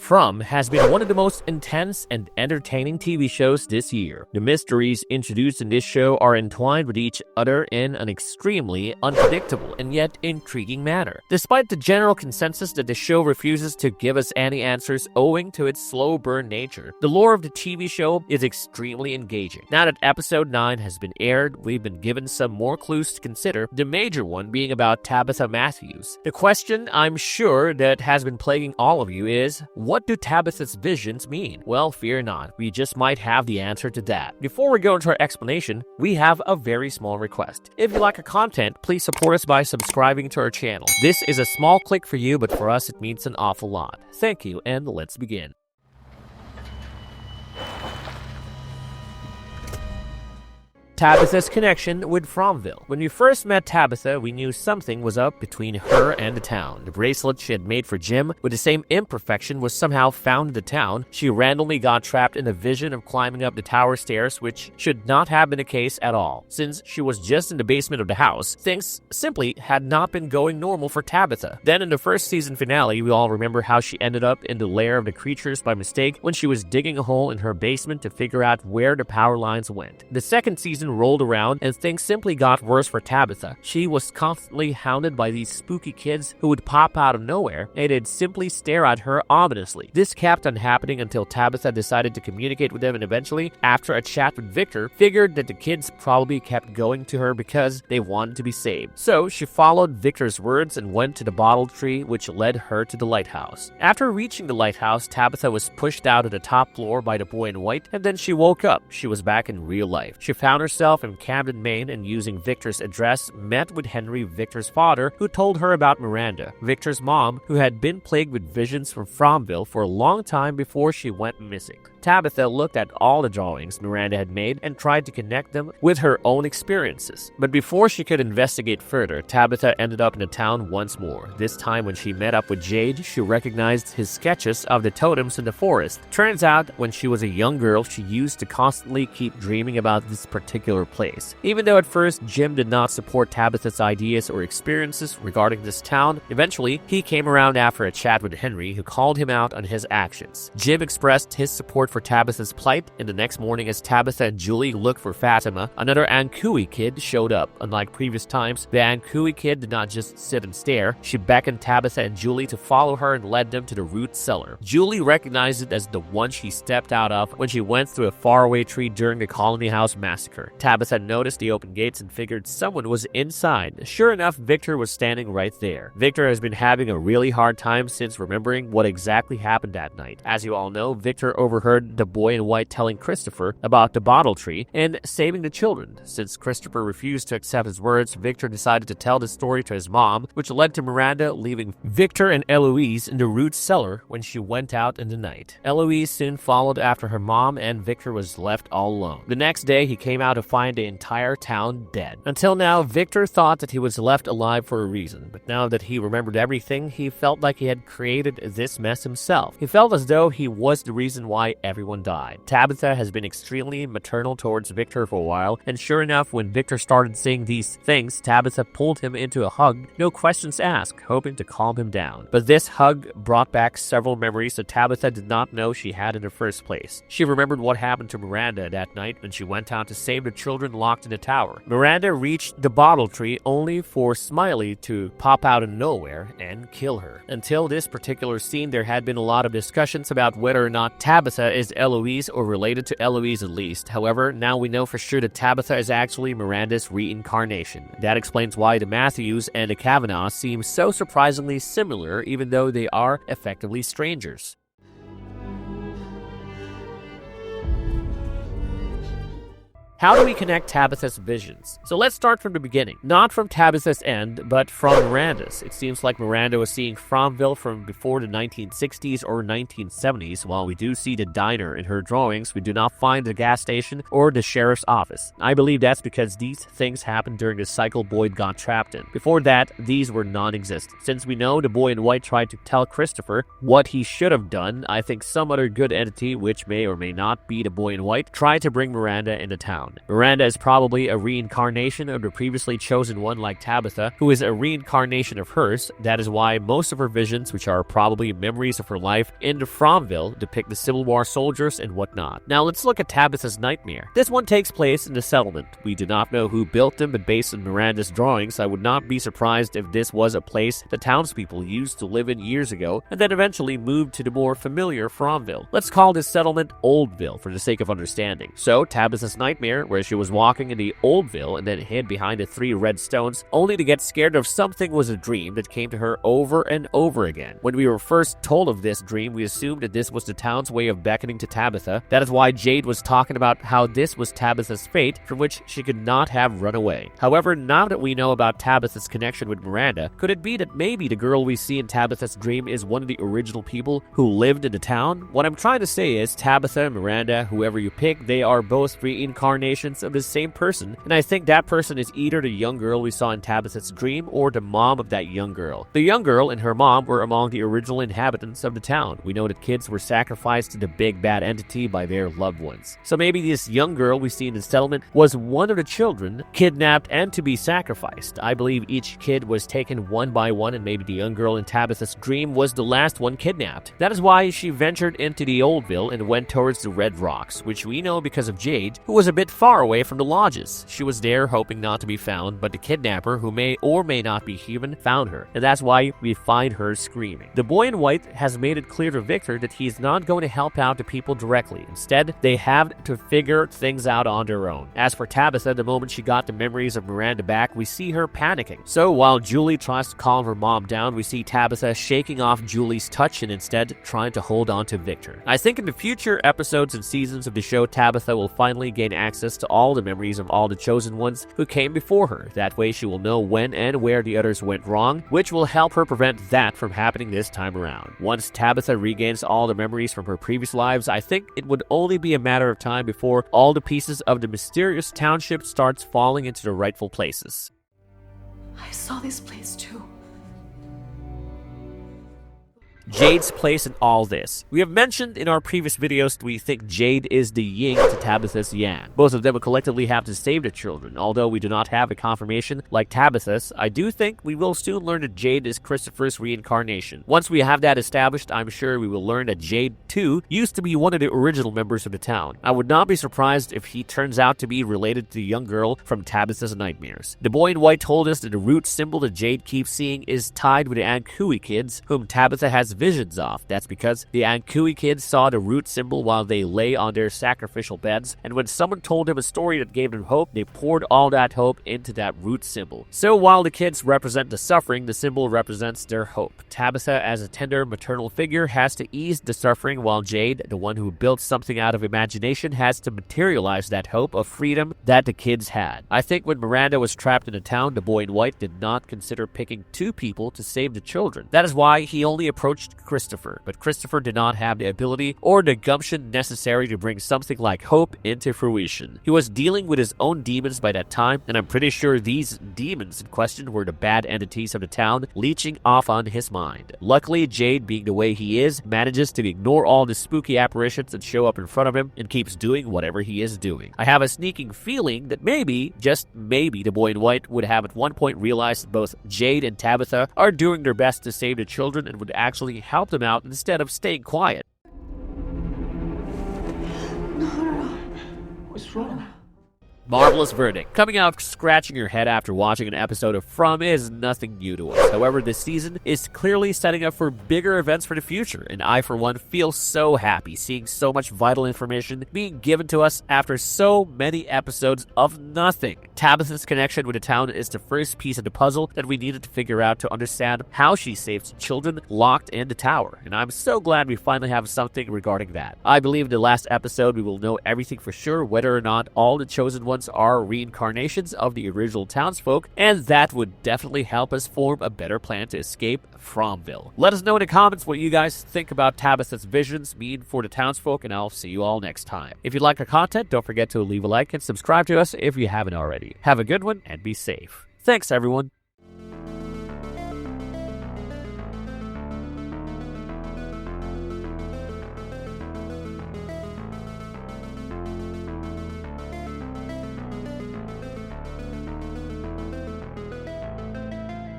From has been one of the most intense and entertaining TV shows this year. The mysteries introduced in this show are entwined with each other in an extremely unpredictable and yet intriguing manner. Despite the general consensus that the show refuses to give us any answers owing to its slow burn nature, the lore of the TV show is extremely engaging. Now that episode 9 has been aired, we've been given some more clues to consider, the major one being about Tabitha Matthews. The question I'm sure that has been plaguing all of you is, what do Tabitha's visions mean? Well, fear not, we just might have the answer to that. Before we go into our explanation, we have a very small request. If you like our content, please support us by subscribing to our channel. This is a small click for you, but for us it means an awful lot. Thank you, and let's begin. Tabitha's connection with Framville. When we first met Tabitha, we knew something was up between her and the town. The bracelet she had made for Jim, with the same imperfection, was somehow found in the town. She randomly got trapped in a vision of climbing up the tower stairs, which should not have been the case at all. Since she was just in the basement of the house, things simply had not been going normal for Tabitha. Then in the first season finale, we all remember how she ended up in the lair of the creatures by mistake when she was digging a hole in her basement to figure out where the power lines went. The second season rolled around and things simply got worse for Tabitha. She was constantly hounded by these spooky kids who would pop out of nowhere and they'd simply stare at her ominously. This kept on happening until Tabitha decided to communicate with them, and eventually, after a chat with Victor, figured that the kids probably kept going to her because they wanted to be saved. So she followed Victor's words and went to the bottle tree, which led her to the lighthouse. After reaching the lighthouse, Tabitha was pushed out of the top floor by the boy in white, and then she woke up. She was back in real life. She found herself in Camden, Maine, and using Victor's address, met with Henry, Victor's father, who told her about Miranda, Victor's mom, who had been plagued with visions from Framville for a long time before she went missing. Tabitha looked at all the drawings Miranda had made and tried to connect them with her own experiences. But before she could investigate further, Tabitha ended up in the town once more. This time when she met up with Jade, she recognized his sketches of the totems in the forest. Turns out, when she was a young girl, she used to constantly keep dreaming about this particular place. Even though at first Jim did not support Tabitha's ideas or experiences regarding this town, eventually he came around after a chat with Henry, who called him out on his actions. Jim expressed his support for Tabitha's plight, and the next morning as Tabitha and Julie looked for Fatima, another Ankui kid showed up. Unlike previous times, the Ankui kid did not just sit and stare. She beckoned Tabitha and Julie to follow her and led them to the root cellar. Julie recognized it as the one she stepped out of when she went through a faraway tree during the Colony House massacre. Tabitha noticed the open gates and figured someone was inside. Sure enough, Victor was standing right there. Victor has been having a really hard time since remembering what exactly happened that night. As you all know, Victor overheard the boy in white telling Christopher about the bottle tree and saving the children. Since Christopher refused to accept his words, Victor decided to tell the story to his mom, which led to Miranda leaving Victor and Eloise in the root cellar when she went out in the night. Eloise soon followed after her mom, and Victor was left all alone. The next day, he came out to find the entire town dead. Until now, Victor thought that he was left alive for a reason, but now that he remembered everything, he felt like he had created this mess himself. He felt as though he was the reason why everyone died. Tabitha has been extremely maternal towards Victor for a while, and sure enough, when Victor started saying these things, Tabitha pulled him into a hug, no questions asked, hoping to calm him down. But this hug brought back several memories that Tabitha did not know she had in the first place. She remembered what happened to Miranda that night when she went out to save the children locked in the tower. Miranda reached the bottle tree only for Smiley to pop out of nowhere and kill her. Until this particular scene, there had been a lot of discussions about whether or not Tabitha is Eloise or related to Eloise at least. However, now we know for sure that Tabitha is actually Miranda's reincarnation. That explains why the Matthews and the Kavanagh seem so surprisingly similar, even though they are effectively strangers. How do we connect Tabitha's visions? So let's start from the beginning. Not from Tabitha's end, but from Miranda's. It seems like Miranda was seeing Framville from before the 1960s or 1970s. While we do see the diner in her drawings, we do not find the gas station or the sheriff's office. I believe that's because these things happened during the cycle Boyd got trapped in. Before that, these were non-existent. Since we know the boy in white tried to tell Christopher what he should have done, I think some other good entity, which may or may not be the boy in white, tried to bring Miranda into town. town. Miranda is probably a reincarnation of the previously chosen one like Tabitha, who is a reincarnation of hers. That is why most of her visions, which are probably memories of her life in Framville, depict the Civil War soldiers and whatnot. Now let's look at Tabitha's nightmare. This one takes place in the settlement. We do not know who built them, but based on Miranda's drawings, I would not be surprised if this was a place the townspeople used to live in years ago and then eventually moved to the more familiar Framville. Let's call this settlement Oldville for the sake of understanding. So Tabitha's nightmare, where she was walking in the Oldville and then hid behind the 3 red stones only to get scared of something, was a dream that came to her over and over again. When we were first told of this dream, we assumed that this was the town's way of beckoning to Tabitha. That is why Jade was talking about how this was Tabitha's fate from which she could not have run away. However, now that we know about Tabitha's connection with Miranda, could it be that maybe the girl we see in Tabitha's dream is one of the original people who lived in the town? What I'm trying to say is Tabitha, Miranda, whoever you pick, they are both reincarnations of the same person, and I think that person is either the young girl we saw in Tabitha's dream or the mom of that young girl. The young girl and her mom were among the original inhabitants of the town. We know that kids were sacrificed to the big bad entity by their loved ones. So maybe this young girl we see in the settlement was one of the children kidnapped and to be sacrificed. I believe each kid was taken one by one, and maybe the young girl in Tabitha's dream was the last one kidnapped. That is why she ventured into the Oldville and went towards the Red Rocks, which we know because of Jade, who was a bit far away from the lodges. She was there hoping not to be found, but the kidnapper, who may or may not be human, found her, and that's why we find her screaming. The boy in white has made it clear to Victor that he's not going to help out the people directly. Instead, they have to figure things out on their own. As for Tabitha, the moment she got the memories of Miranda back, we see her panicking. So while Julie tries to calm her mom down, we see Tabitha shaking off Julie's touch and instead trying to hold on to Victor. I think in the future episodes and seasons of the show, Tabitha will finally gain access to all the memories of all the chosen ones who came before her. That way she will know when and where the others went wrong, which will help her prevent that from happening this time around. Once Tabitha regains all the memories from her previous lives, I think it would only be a matter of time before all the pieces of the mysterious township starts falling into the rightful places. I saw this place too. Jade's place in all this. We have mentioned in our previous videos that we think Jade is the yin to Tabitha's yang. Both of them will collectively have to save the children. Although we do not have a confirmation like Tabitha's, I do think we will soon learn that Jade is Christopher's reincarnation. Once we have that established, I'm sure we will learn that Jade, too, used to be one of the original members of the town. I would not be surprised if he turns out to be related to the young girl from Tabitha's nightmares. The boy in white told us that the root symbol that Jade keeps seeing is tied with the Ankui kids, whom Tabitha has visions of. That's because the Ankui kids saw the root symbol while they lay on their sacrificial beds, and when someone told them a story that gave them hope, they poured all that hope into that root symbol. So while the kids represent the suffering, the symbol represents their hope. Tabitha, as a tender maternal figure, has to ease the suffering, while Jade, the one who built something out of imagination, has to materialize that hope of freedom that the kids had. I think when Miranda was trapped in a town, the boy in white did not consider picking 2 people to save the children. That is why he only approached Christopher, but Christopher did not have the ability or the gumption necessary to bring something like hope into fruition. He was dealing with his own demons by that time, and I'm pretty sure these demons in question were the bad entities of the town leeching off on his mind. Luckily, Jade, being the way he is, manages to ignore all the spooky apparitions that show up in front of him and keeps doing whatever he is doing. I have a sneaking feeling that maybe, just maybe, the boy in white would have at one point realized that both Jade and Tabitha are doing their best to save the children and would actually help them out instead of staying quiet. No. What's wrong? Marvelous verdict. Coming out scratching your head after watching an episode of From is nothing new to us. However, this season is clearly setting up for bigger events for the future, and I, for one, feel so happy seeing so much vital information being given to us after so many episodes of nothing. Tabitha's connection with the town is the first piece of the puzzle that we needed to figure out to understand how she saves children locked in the tower, and I'm so glad we finally have something regarding that. I believe in the last episode we will know everything for sure, whether or not all the chosen ones are reincarnations of the original townsfolk, and that would definitely help us form a better plan to escape Framville. Let us know in the comments what you guys think about Tabitha's visions mean for the townsfolk, and I'll see you all next time. If you like our content, don't forget to leave a like and subscribe to us if you haven't already. Have a good one and be safe. Thanks, everyone.